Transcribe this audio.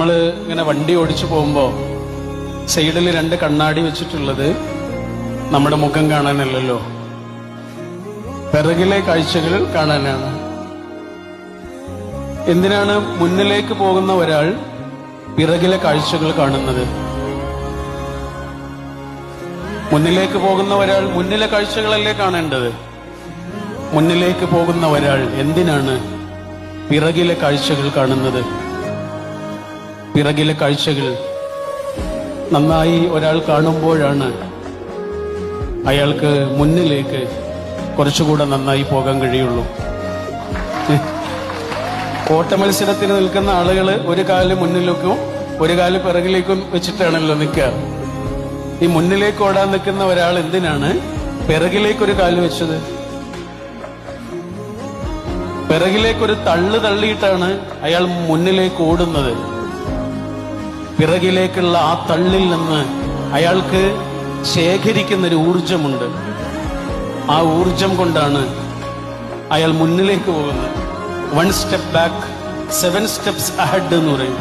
നമ്മൾ ഇങ്ങനെ വണ്ടി ഓടിച്ചു പോകുമ്പോൾ സൈഡിൽ 2 കണ്ണാടി വെച്ചിട്ടുള്ളത് നമ്മുടെ മുഖം കാണാനല്ലല്ലോ, പിറകിലെ കാഴ്ചകൾ കാണാനാണ്. എന്തിനാണ് മുന്നിലേക്ക് പോകുന്ന ഒരാൾ പിറകിലെ കാഴ്ചകൾ കാണുന്നത്? മുന്നിലേക്ക് പോകുന്ന ഒരാൾ മുന്നിലെ കാഴ്ചകളല്ലേ കാണേണ്ടത്? മുന്നിലേക്ക് പോകുന്ന ഒരാൾ എന്തിനാണ് പിറകിലെ കാഴ്ചകൾ കാണുന്നത്? പിറകിലെ കാഴ്ചകൾ നന്നായി ഒരാൾ കാണുമ്പോഴാണ് അയാൾക്ക് മുന്നിലേക്ക് കുറച്ചുകൂടെ നന്നായി പോകാൻ കഴിയുള്ളൂ. ഓട്ടമത്സരത്തിന് നിൽക്കുന്ന ആളുകൾ ഒരു കാല് മുന്നിലേക്കും ഒരു കാല് പിറകിലേക്കും വെച്ചിട്ടാണല്ലോ നിൽക്കുക. ഈ മുന്നിലേക്ക് ഓടാൻ നിൽക്കുന്ന ഒരാൾ എന്തിനാണ് പിറകിലേക്കൊരു കാല് വെച്ചത്? പിറകിലേക്കൊരു തള്ളു തള്ളിയിട്ടാണ് അയാൾ മുന്നിലേക്ക് ഓടുന്നത്. പിറകിലേക്കുള്ള ആ തള്ളിൽ നിന്ന് അയാൾക്ക് ശേഖരിക്കുന്നൊരു ഊർജമുണ്ട്. ആ ഊർജം കൊണ്ടാണ് അയാൾ മുന്നിലേക്ക് പോകുന്നത്. 1 സ്റ്റെപ്പ് ബാക്ക് 7 സ്റ്റെപ്സ് അഹെഡ് എന്ന് പറയും.